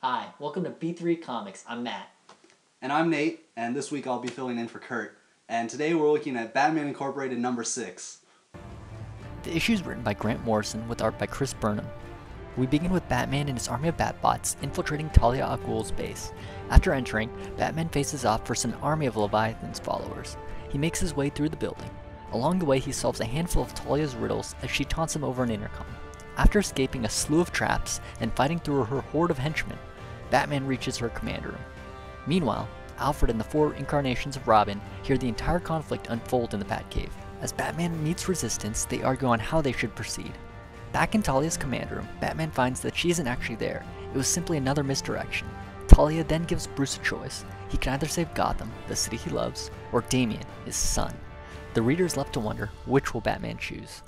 Hi, welcome to B3 Comics. I'm Matt. And I'm Nate, and this week I'll be filling in for Kurt. And today we're looking at Batman Incorporated number 6. The issue is written by Grant Morrison with art by Chris Burnham. We begin with Batman and his army of Batbots infiltrating Talia al Ghul's base. After entering, Batman faces off versus an army of Leviathan's followers. He makes his way through the building. Along the way, he solves a handful of Talia's riddles as she taunts him over an intercom. After escaping a slew of traps and fighting through her horde of henchmen, Batman reaches her command room. Meanwhile, Alfred and the 4 incarnations of Robin hear the entire conflict unfold in the Batcave. As Batman meets resistance, they argue on how they should proceed. Back in Talia's command room, Batman finds that she isn't actually there. It was simply another misdirection. Talia then gives Bruce a choice. He can either save Gotham, the city he loves, or Damian, his son. The reader is left to wonder, which will Batman choose?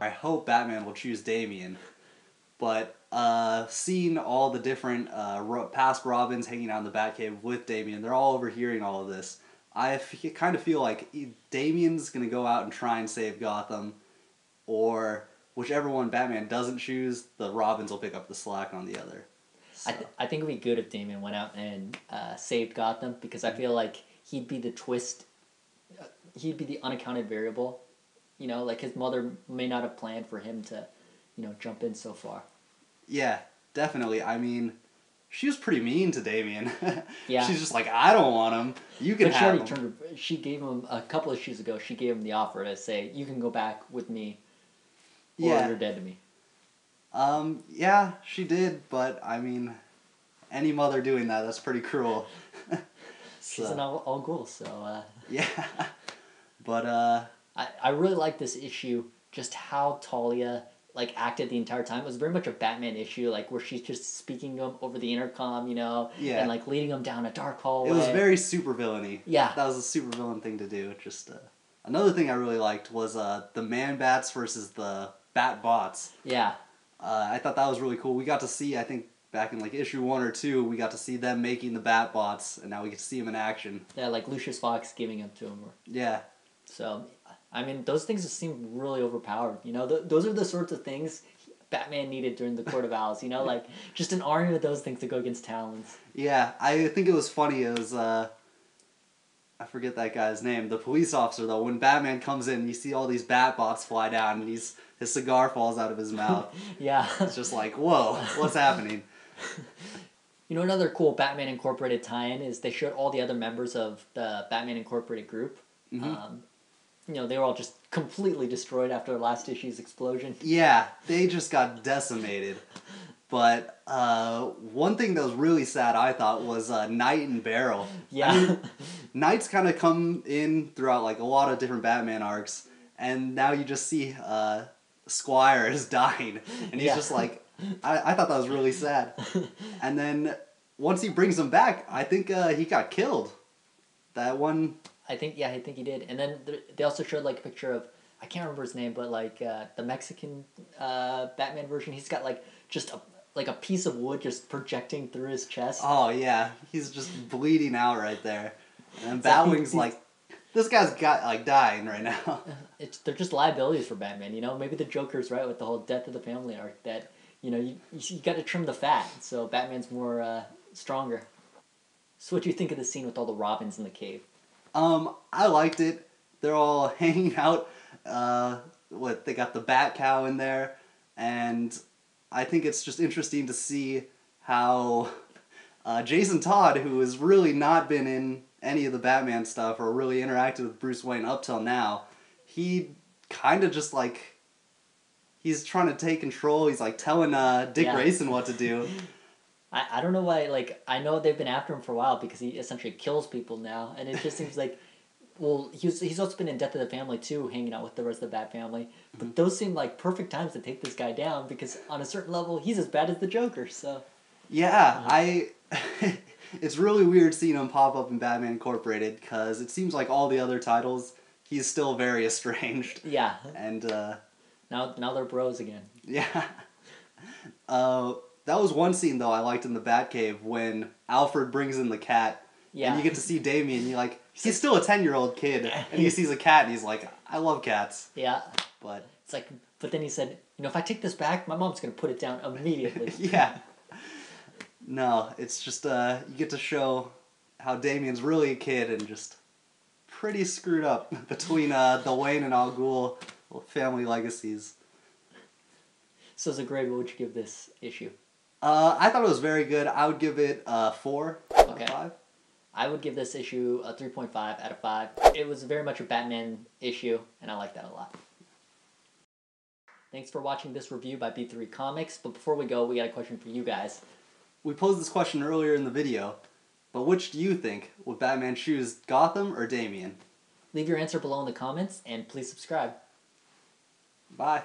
I hope Batman will choose Damian, but seeing all the different past Robins hanging out in the Batcave with Damian, they're all overhearing all of this. I kind of feel like Damian's going to go out and try and save Gotham, or whichever one Batman doesn't choose, the Robins will pick up the slack on the other. So. I think it would be good if Damian went out and saved Gotham, because I feel like he'd be the twist, he'd be the unaccounted variable. You know, like his mother may not have planned for him to, jump in so far. Yeah, definitely. I mean, she was pretty mean to Damian. Yeah. She's just like, I don't want him. You can have him. She gave him, a couple of issues ago, she gave him the offer to say, you can go back with me, or you're dead to me. Yeah, she did, but, I mean, any mother doing that's pretty cruel. She's an all Ghul, so... Yeah, but, I really like this issue, just how Talia acted the entire time. It was very much a Batman issue, where she's just speaking to him over the intercom, Yeah. and leading him down a dark hallway. It was very supervillainy. Yeah. That was a supervillain thing to do. Just another thing I really liked was the Man-Bats versus the Bat-Bots. Yeah. I thought that was really cool. We got to see, I think, back in issue 1 or 2, we got to see them making the Bat-Bots, and now we get to see them in action. Yeah, Lucius Fox giving them to him. Yeah. So, I mean, those things just seem really overpowered. Those are the sorts of things Batman needed during the Court of Owls. Just an army of those things to go against Talons. Yeah, I think it was funny. It was, I forget that guy's name. The police officer, though, when Batman comes in, you see all these Bat-Bots fly down, and his cigar falls out of his mouth. Yeah. It's just like, whoa, what's happening? Another cool Batman Incorporated tie-in is they showed all the other members of the Batman Incorporated group. Mm-hmm. They were all just completely destroyed after last issue's explosion. Yeah, they just got decimated. But one thing that was really sad, I thought, was Knight and Barrel. Yeah. I mean, Knight's kind of come in throughout a lot of different Batman arcs, and now you just see Squire is dying, and he's just like, I thought that was really sad. And then once he brings him back, I think he got killed. That one... I think he did. And then they also showed a picture of, I can't remember his name, but the Mexican Batman version. He's got just a piece of wood just projecting through his chest. Oh yeah, he's just bleeding out right there. And Batwing's this guy's got dying right now. They're just liabilities for Batman. Maybe the Joker's right with the whole death of the family arc that you got to trim the fat so Batman's more stronger. So what do you think of the scene with all the Robins in the cave? I liked it. They're all hanging out. They got the Bat Cow in there, and I think it's just interesting to see how Jason Todd, who has really not been in any of the Batman stuff or really interacted with Bruce Wayne up till now, he kind of just he's trying to take control. He's telling Dick Grayson what to do. I don't know why, I know they've been after him for a while because he essentially kills people now, and it just seems well, he's also been in Death of the Family too, hanging out with the rest of the Bat family, but those seem like perfect times to take this guy down because on a certain level, he's as bad as the Joker, so... Yeah, it's really weird seeing him pop up in Batman Incorporated because it seems like all the other titles, he's still very estranged. Yeah. And, Now they're bros again. Yeah. That was one scene, though, I liked in the Batcave when Alfred brings in the cat. Yeah. And you get to see Damian, he's still a 10-year-old kid, and he sees a cat, and he's like, I love cats. Yeah. But it's but then he said, if I take this back, my mom's going to put it down immediately. Yeah. No, it's just you get to show how Damien's really a kid and just pretty screwed up between the Wayne and Al Ghul family legacies. So as a grade, what would you give this issue? I thought it was very good. I would give it 4 out of 5. I would give this issue a 3.5 out of 5. It was very much a Batman issue, and I like that a lot. Thanks for watching this review by B3 Comics, but before we go, we got a question for you guys. We posed this question earlier in the video, but which do you think? Would Batman choose Gotham or Damien? Leave your answer below in the comments, and please subscribe. Bye.